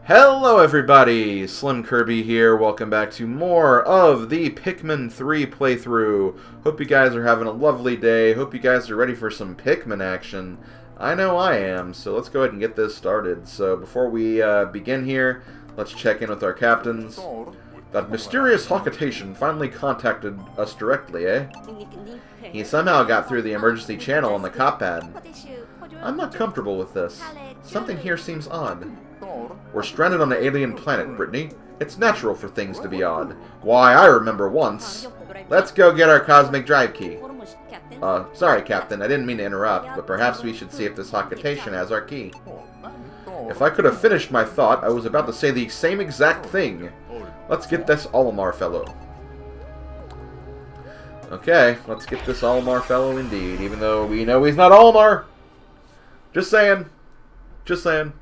Hello everybody, SlimKirby here. Welcome back to more of the Pikmin 3 playthrough. Hope you guys are having a lovely day. Hope you guys are ready for some Pikmin action. I know I am, so let's go ahead and get this started. So before we begin here, let's check in with our captains. That mysterious Hawkitation finally contacted us directly, eh? He somehow got through the emergency channel on the cop pad. I'm not comfortable with this. Something here seems odd. We're stranded on an alien planet, Brittany. It's natural for things to be odd. Why, I remember once. Let's go get our cosmic drive key. Sorry, Captain, I didn't mean to interrupt, but perhaps we should see if this Hawkitation has our key. If I could have finished my thought, I was about to say the same exact thing. Let's get this Olimar fellow. Okay, let's get this Olimar fellow indeed, even though we know he's not Olimar. Just saying. Just saying.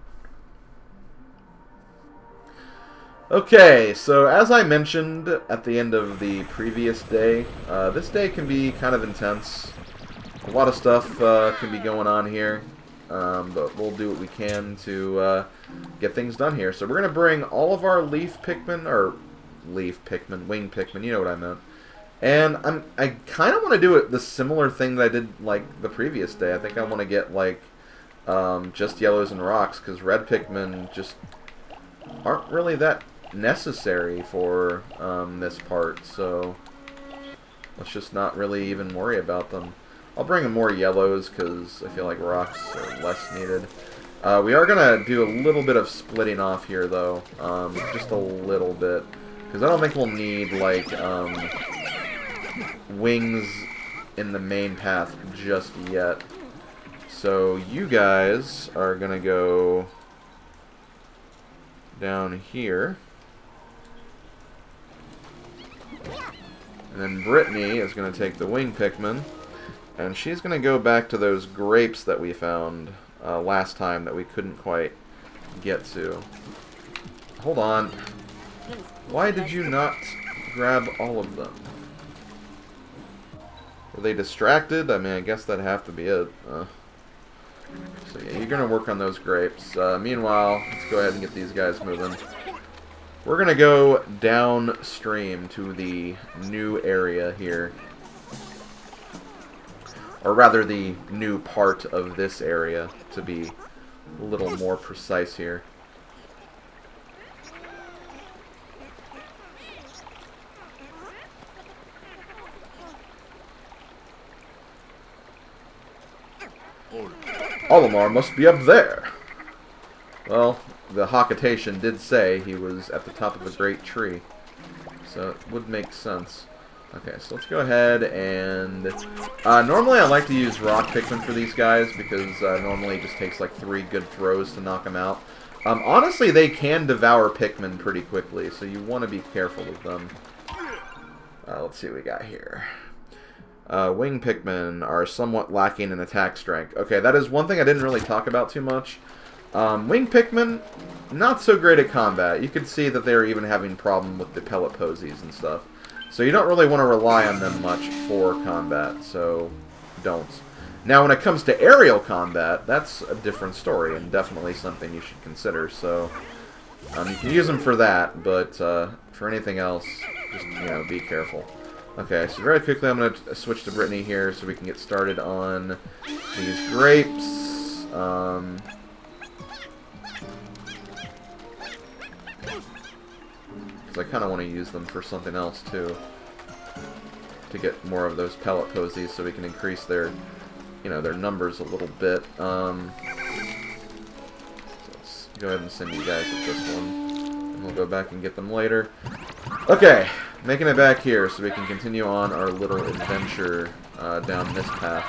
Okay, so as I mentioned at the end of the previous day, this day can be kind of intense. A lot of stuff can be going on here, but we'll do what we can to get things done here. So we're going to bring all of our Wing Pikmin, you know what I meant. And I kind of want to do it the similar thing that I did like the previous day. I think I want to get like just yellows and rocks, because red Pikmin just aren't really that necessary for this part, so let's just not really even worry about them. I'll bring in more yellows because I feel like rocks are less needed. We are going to do a little bit of splitting off here though, just a little bit, because I don't think we'll need like wings in the main path just yet. So you guys are going to go down here. And then Brittany is going to take the Wing Pikmin, and she's going to go back to those grapes that we found last time that we couldn't quite get to. Hold on. Why did you not grab all of them? Were they distracted? I mean, I guess that'd have to be it. So yeah, you're going to work on those grapes. Meanwhile, let's go ahead and get these guys moving. We're going to go downstream to the new area here. Or rather, the new part of this area, to be a little more precise here. Olimar must be up there. Well, the Hawkitation did say he was at the top of a great tree, so it would make sense. Okay, so let's go ahead and... normally I like to use rock Pikmin for these guys, because normally it just takes like 3 good throws to knock them out. Honestly, they can devour Pikmin pretty quickly, so you want to be careful of them. Let's see what we got here. Wing Pikmin are somewhat lacking in attack strength. Okay, that is one thing I didn't really talk about too much. Wing Pikmin, not so great at combat. You could see that they're even having problem with the pellet posies and stuff. So you don't really want to rely on them much for combat, so don't. Now when it comes to aerial combat, that's a different story, and definitely something you should consider. So you can use them for that, but for anything else, just, you know, be careful. Okay, so very quickly I'm going to switch to Brittany here so we can get started on these grapes. Because I kind of want to use them for something else too, to get more of those pellet posies so we can increase their, you know, their numbers a little bit. So let's go ahead and send you guys at this one, and we'll go back and get them later. Okay, making it back here so we can continue on our little adventure down this path.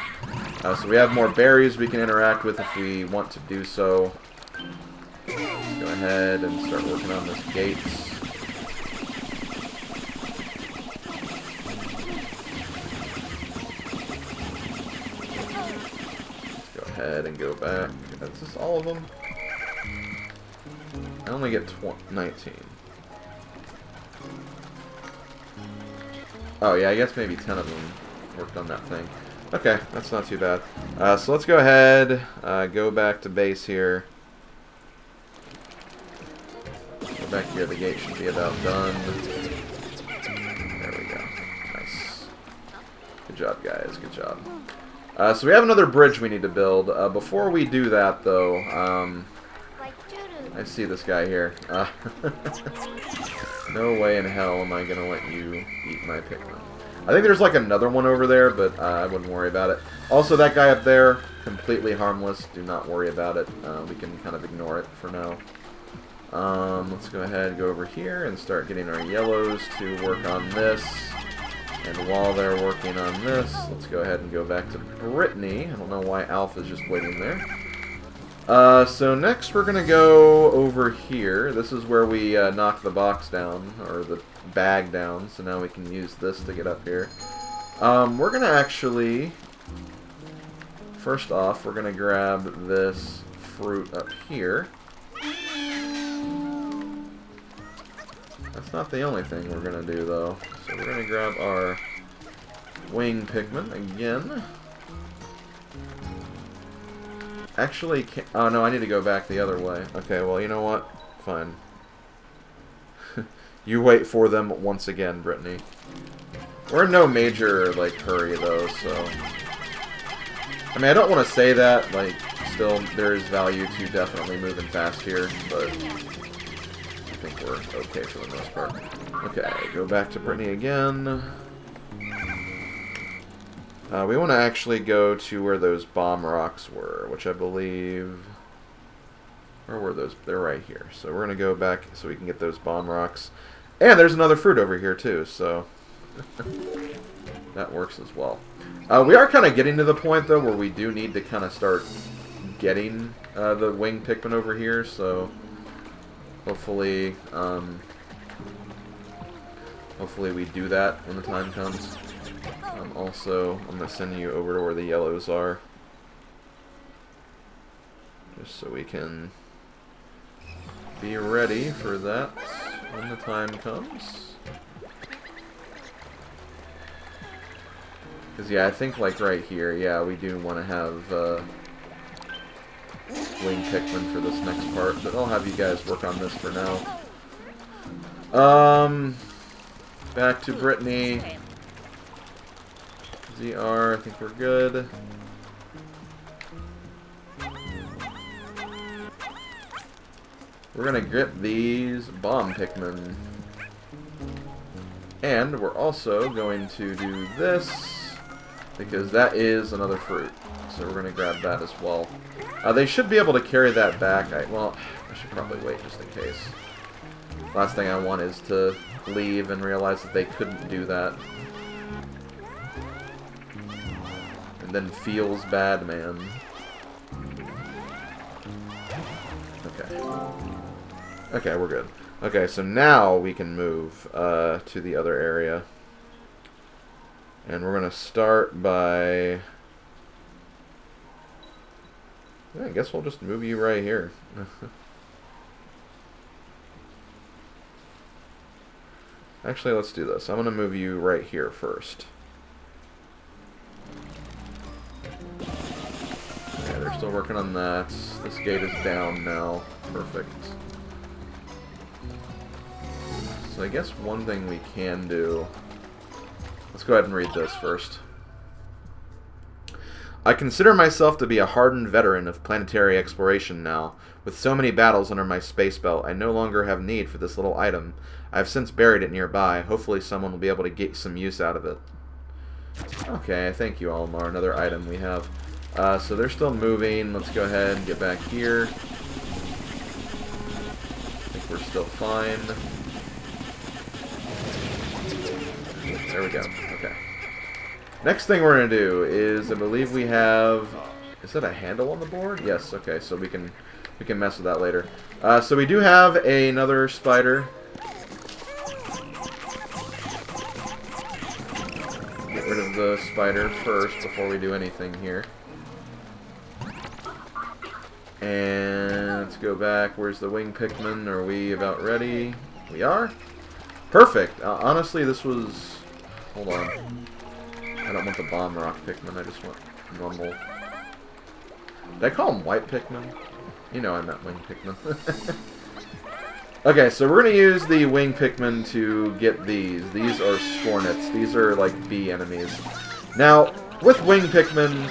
So we have more berries we can interact with if we want to do so. Let's go ahead and start working on this gates. Ahead and go back. Is this all of them? I only get 19. Oh yeah, I guess maybe 10 of them worked on that thing. Okay, that's not too bad. So let's go ahead, go back to base here. here. The gate should be about done. There we go. Nice. Good job, guys. Good job. So we have another bridge we need to build. Before we do that, though, I see this guy here. No way in hell am I going to let you eat my Pikmin. I think there's like another one over there, but I wouldn't worry about it. Also, that guy up there, completely harmless. Do not worry about it. We can kind of ignore it for now. Let's go ahead and go over here and start getting our yellows to work on this. And while they're working on this, let's go ahead and go back to Brittany. I don't know why Alpha's just waiting there. So next we're going to go over here. This is where we knock the box down, or the bag down, so now we can use this to get up here. We're going to actually, first off, we're going to grab this fruit up here. That's not the only thing we're going to do, though. So we're going to grab our Wing Pikmin again. Actually, oh no, I need to go back the other way. Okay, well, you know what? Fine. You wait for them once again, Brittany. We're in no major, like, hurry, though, so... I mean, I don't want to say that, like, still, there is value to definitely moving fast here, but... I think we're okay for the most part. Okay, go back to Brittany again. We want to actually go to where those bomb rocks were, which I believe... Where were those? They're right here. So we're going to go back so we can get those bomb rocks. And there's another fruit over here too, so... that works as well. We are kind of getting to the point, though, where we do need to kind of start getting the Wing Pikmin over here, so... Hopefully, hopefully we do that when the time comes. Also, I'm going to send you over to where the yellows are. Just so we can be ready for that when the time comes. Because, yeah, I think, like, right here, yeah, we do want to have Wing Pikmin for this next part, but I'll have you guys work on this for now. Back to Brittany. ZR, I think we're good. We're gonna get these bomb Pikmin. And we're also going to do this, because that is another fruit. So we're gonna grab that as well. They should be able to carry that back. Well, I should probably wait just in case. Last thing I want is to leave and realize that they couldn't do that. And then feels bad, man. Okay. Okay, we're good. Okay, so now we can move to the other area. And we're going to start by... Yeah, I guess we'll just move you right here. Actually, let's do this. I'm going to move you right here first. Okay, they're still working on that. This gate is down now. Perfect. So I guess one thing we can do... Let's go ahead and read this first. I consider myself to be a hardened veteran of planetary exploration now. With so many battles under my space belt, I no longer have need for this little item. I have since buried it nearby. Hopefully someone will be able to get some use out of it. Okay, thank you, Almar. Another item we have. So they're still moving. Let's go ahead and get back here. I think we're still fine. There we go. Okay. Next thing we're going to do is, I believe we have... Is that a handle on the board? Yes, okay, so we can mess with that later. So we do have another spider. Get rid of the spider first before we do anything here. And let's go back. Where's the Wing Pikmin? Are we about ready? We are? Perfect! Honestly, this was... Hold on. I don't want the bomb rock Pikmin, I just want normal. Did I call them white Pikmin? You know I meant Wing Pikmin. Okay, so we're going to use the Wing Pikmin to get these. These are Scornets. These are, like, bee enemies. Now, with Wing Pikmin,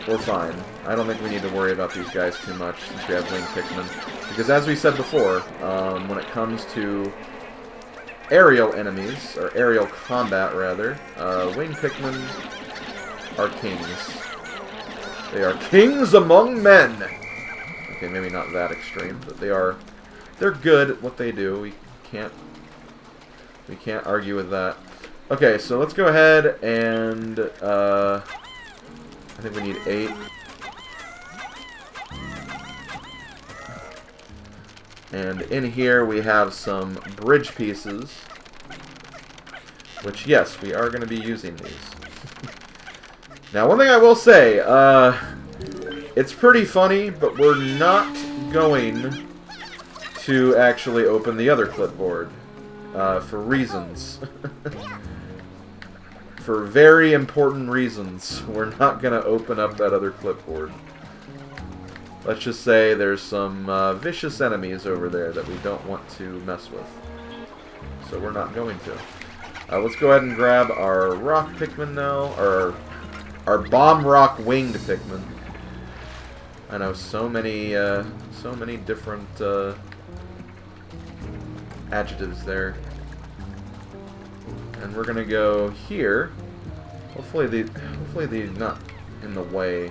we're fine. I don't think we need to worry about these guys too much since we have Wing Pikmin. Because as we said before, when it comes to aerial enemies, or aerial combat, rather, Wing Pikmin are kings. They are kings among men! Okay, maybe not that extreme, but they're good at what they do. We can't argue with that. Okay, so let's go ahead and I think we need 8. And in here we have some bridge pieces, which yes, we are going to be using these. Now, one thing I will say, it's pretty funny, but we're not going to actually open the other clipboard, for reasons. For very important reasons, we're not going to open up that other clipboard. Let's just say there's some vicious enemies over there that we don't want to mess with. So we're not going to. Let's go ahead and grab our rock Pikmin now, or our bomb rock winged Pikmin. I know so many different adjectives there. And we're gonna go here. Hopefully they're not in the way.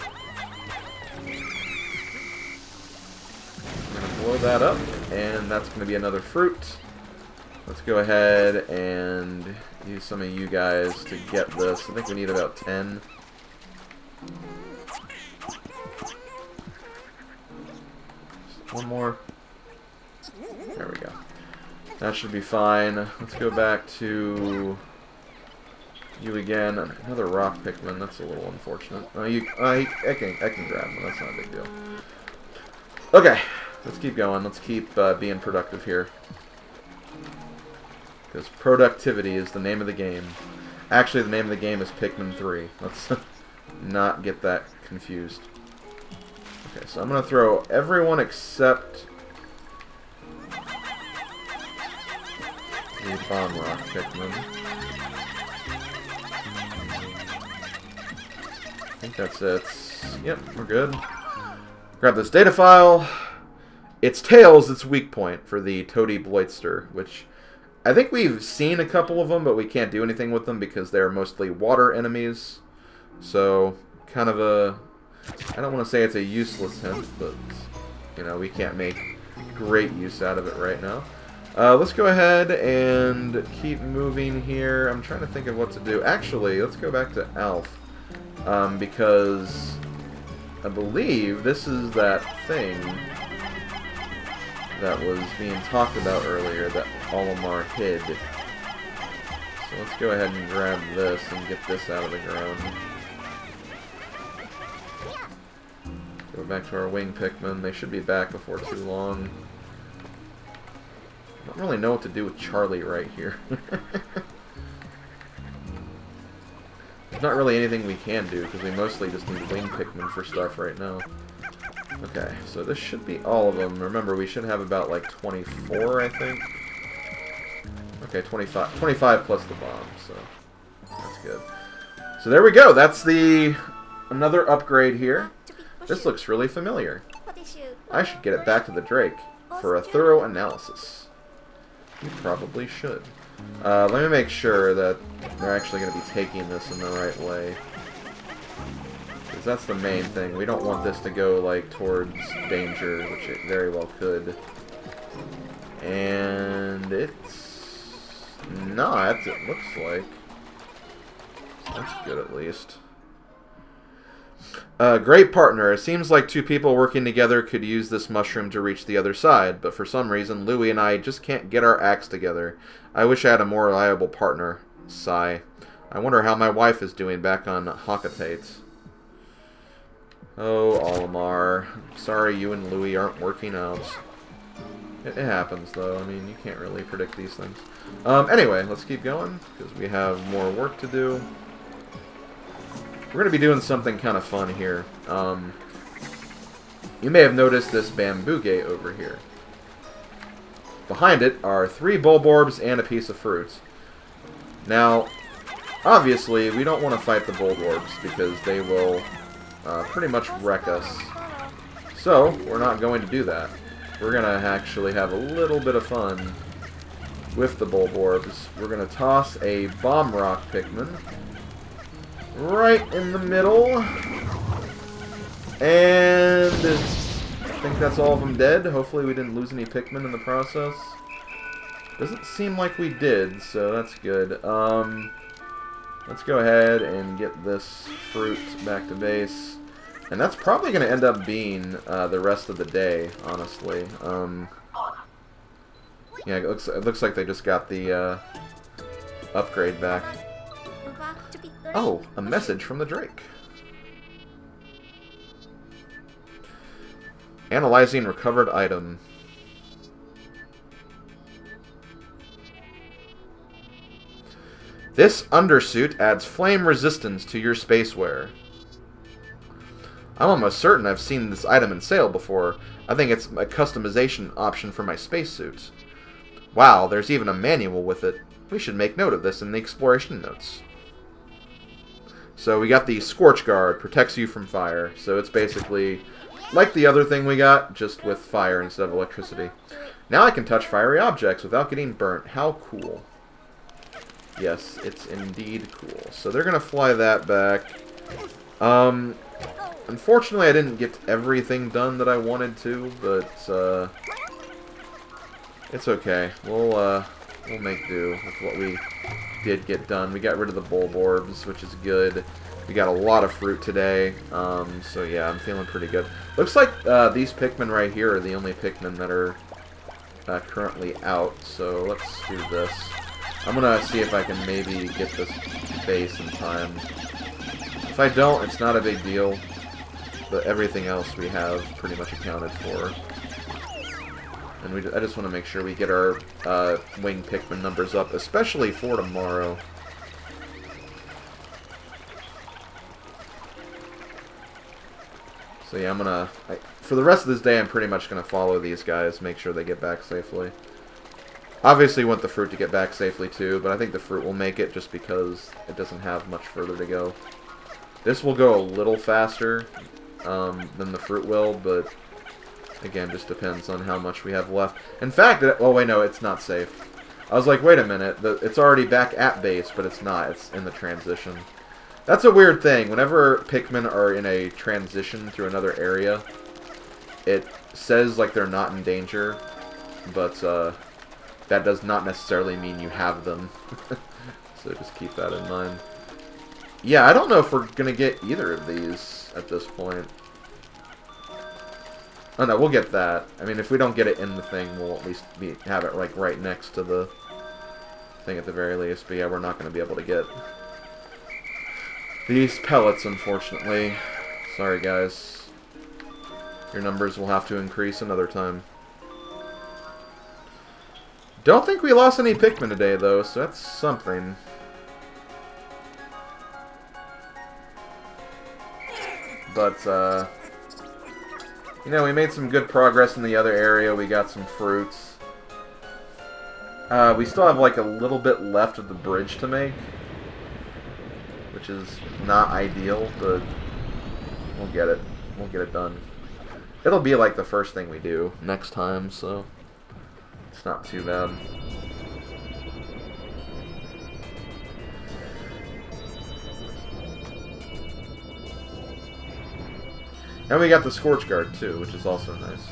I'm gonna blow that up, and that's gonna be another fruit. Let's go ahead and use some of you guys to get this. I think we need about 10. Just one more. There we go. That should be fine. Let's go back to you again. Another rock Pikmin. That's a little unfortunate. I can grab one. That's not a big deal. Okay, let's keep going. Let's keep being productive here. Because productivity is the name of the game. Actually, the name of the game is Pikmin 3. Let's not get that confused. Okay, so I'm going to throw everyone except the bomb rock Pikmin. I think that's it. Yep, we're good. Grab this data file. It's Tails, its weak point for the Toady Bloitster, which I think we've seen a couple of them, but we can't do anything with them because they're mostly water enemies. So, kind of a... I don't want to say it's a useless hint, but, you know, we can't make great use out of it right now. Let's go ahead and keep moving here. I'm trying to think of what to do. Actually, let's go back to Alf, because I believe this is that thing that was being talked about earlier that Olimar hid. So let's go ahead and grab this and get this out of the ground. Go back to our Wing Pikmin. They should be back before too long. I don't really know what to do with Charlie right here. There's not really anything we can do, because we mostly just need Wing Pikmin for stuff right now. Okay, so this should be all of them. Remember, we should have about, like, 24, I think. Okay, 25. 25 plus the bomb, so that's good. So there we go. That's another upgrade here. This looks really familiar. I should get it back to the Drake for a thorough analysis. You probably should. Let me make sure that they're actually going to be taking this in the right way. Because that's the main thing. We don't want this to go, like, towards danger, which it very well could. And it's not, it looks like. That's good, at least. Great partner. It seems like two people working together could use this mushroom to reach the other side, but for some reason, Louie and I just can't get our acts together. I wish I had a more reliable partner. Sigh. I wonder how my wife is doing back on Hockatate. Oh, Olimar. Sorry you and Louie aren't working out. It happens, though. I mean, you can't really predict these things. Anyway, let's keep going, because we have more work to do. We're going to be doing something kind of fun here. You may have noticed this bamboo gate over here. behind it are 3 Bulborbs and a piece of fruit. Now, obviously, we don't want to fight the Bulborbs because they will pretty much wreck us. So, we're not going to do that. We're going to actually have a little bit of fun with the Bulborbs. We're going to toss a Bomb Rock Pikmin right in the middle. And I think that's all of them dead. Hopefully we didn't lose any Pikmin in the process. Doesn't seem like we did, so that's good. Let's go ahead and get this fruit back to base. And that's probably going to end up being the rest of the day, honestly. Yeah, it looks like they just got the upgrade back. Oh, a message from the Drake. Analyzing recovered item. This undersuit adds flame resistance to your spaceware. I'm almost certain I've seen this item in sale before. I think it's a customization option for my spacesuits. Wow, there's even a manual with it. We should make note of this in the exploration notes. So we got the Scorch Guard, protects you from fire. So it's basically like the other thing we got, just with fire instead of electricity. Now I can touch fiery objects without getting burnt. How cool. Yes, it's indeed cool. So they're going to fly that back. Unfortunately, I didn't get everything done that I wanted to, but it's okay. We'll make do with what we did get done. We got rid of the Bulborbs, which is good. We got a lot of fruit today, so yeah, I'm feeling pretty good. Looks like these Pikmin right here are the only Pikmin that are currently out, so let's do this. I'm gonna see if I can maybe get this base in time. If I don't, it's not a big deal, but everything else we have pretty much accounted for. And I just want to make sure we get our Wing Pikmin numbers up, especially for tomorrow. So yeah, for the rest of this day, I'm pretty much going to follow these guys, make sure they get back safely. Obviously, want the fruit to get back safely too, but I think the fruit will make it just because it doesn't have much further to go. This will go a little faster than the fruit will, but again, just depends on how much we have left. In fact, oh wait, no, it's not safe. I was like, wait a minute, it's already back at base, but it's not. It's in the transition. That's a weird thing. Whenever Pikmin are in a transition through another area, it says like they're not in danger, but that does not necessarily mean you have them. So just keep that in mind. Yeah, I don't know if we're going to get either of these at this point. Oh no, we'll get that. I mean, if we don't get it in the thing, we'll at least have it like right next to the thing at the very least. But yeah, we're not going to be able to get these pellets, unfortunately. Sorry, guys. Your numbers will have to increase another time. Don't think we lost any Pikmin today, though, so that's something. But, you know, we made some good progress in the other area. We got some fruits. We still have, like, a little bit left of the bridge to make, which is not ideal, but we'll get it. We'll get it done. It'll be, like, the first thing we do next time, so it's not too bad. And we got the Scorch Guard, too, which is also nice.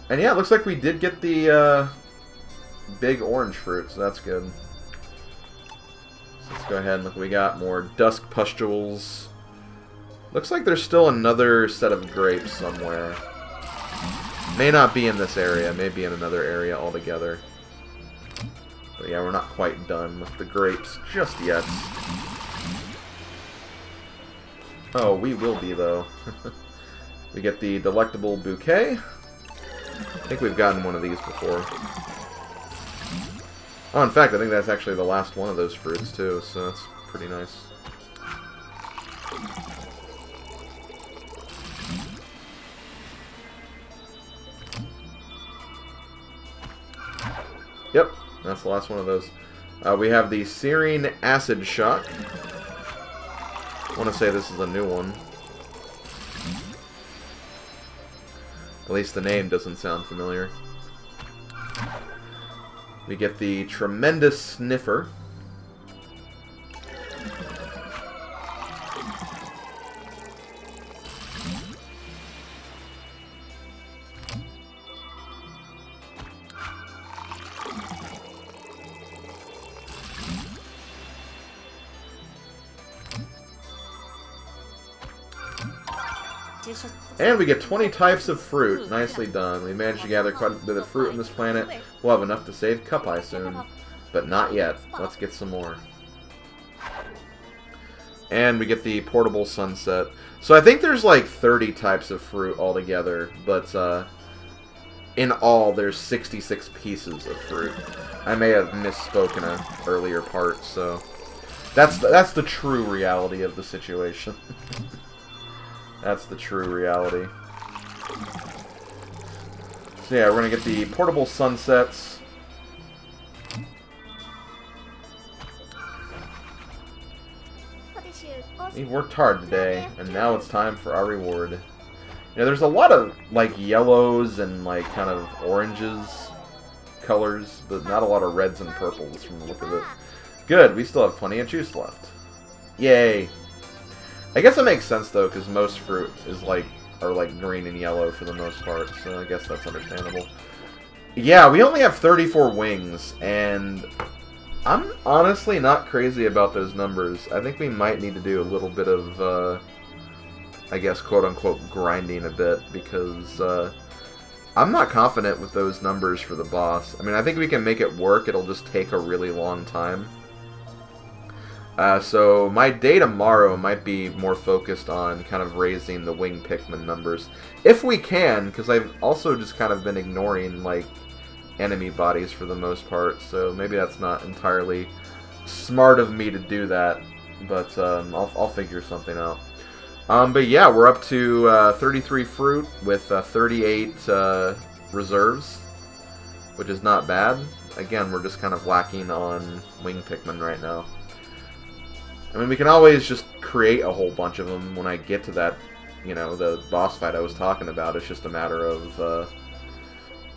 And yeah, it looks like we did get the big orange fruit, so that's good. So let's go ahead and look, we got more Dusk Pustules. Looks like there's still another set of grapes somewhere. May not be in this area, may be in another area altogether. But yeah, we're not quite done with the grapes just yet. Oh, we will be, though. We get the Delectable Bouquet. I think we've gotten one of these before. Oh, in fact, I think that's actually the last one of those fruits, too, so that's pretty nice. Yep, that's the last one of those. We have the Searing Acid Shot. I want to say this is a new one. At least the name doesn't sound familiar. We get the Tremendous Sniffer. And we get 20 types of fruit. Nicely done. We managed to gather quite a bit of fruit on this planet. We'll have enough to save Cup-Eye soon. But not yet. Let's get some more. And we get the Portable Sunset. So I think there's like 30 types of fruit altogether. But in all, there's 66 pieces of fruit. I may have misspoke in an earlier part, so... That's the true reality of the situation. That's the true reality. So yeah, we're going to get the Portable Sunsets. We worked hard today, and now it's time for our reward. You know, there's a lot of, like, yellows and, like, kind of oranges colors, but not a lot of reds and purples from the look of it. Good, we still have plenty of juice left. Yay! I guess it makes sense though, because most fruit is are green and yellow for the most part, so I guess that's understandable. Yeah, we only have 34 wings, and I'm honestly not crazy about those numbers. I think we might need to do a little bit of, I guess, quote-unquote, grinding a bit, because I'm not confident with those numbers for the boss. I mean, I think we can make it work, it'll just take a really long time. So my day tomorrow might be more focused on kind of raising the Wing Pikmin numbers. If we can, because I've also just kind of been ignoring, like, enemy bodies for the most part. So maybe that's not entirely smart of me to do that. But I'll figure something out. But yeah, we're up to 33 fruit with 38 reserves, which is not bad. Again, we're just kind of lacking on Wing Pikmin right now. I mean, we can always just create a whole bunch of them when I get to that, you know, the boss fight I was talking about. It's just a matter of,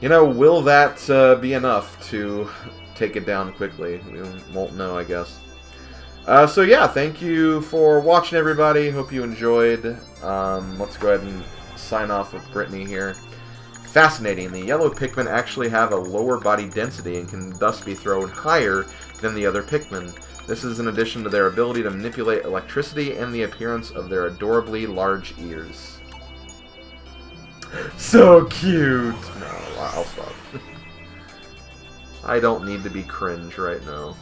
you know, will that be enough to take it down quickly? We won't know, I guess. So yeah, thank you for watching, everybody. Hope you enjoyed. Let's go ahead and sign off with Brittany here. Fascinating. The yellow Pikmin actually have a lower body density and can thus be thrown higher than the other Pikmin. This is in addition to their ability to manipulate electricity and the appearance of their adorably large ears. So cute! No, I'll stop. I don't need to be cringe right now.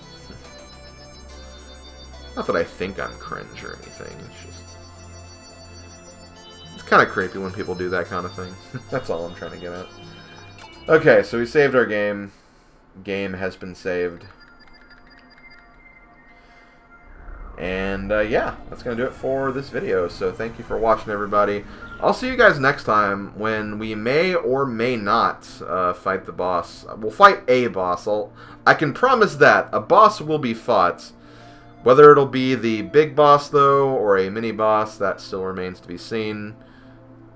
Not that I think I'm cringe or anything, it's just... It's kind of creepy when people do that kind of thing. That's all I'm trying to get at. Okay, so we saved our game. Game has been saved. And, yeah, that's going to do it for this video. So thank you for watching, everybody. I'll see you guys next time when we may or may not fight the boss. We'll fight a boss. I can promise that. A boss will be fought. Whether it'll be the big boss, though, or a mini-boss, that still remains to be seen.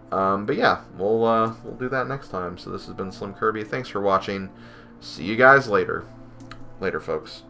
But yeah, we'll do that next time. So this has been SlimKirby. Thanks for watching. See you guys later. Later, folks.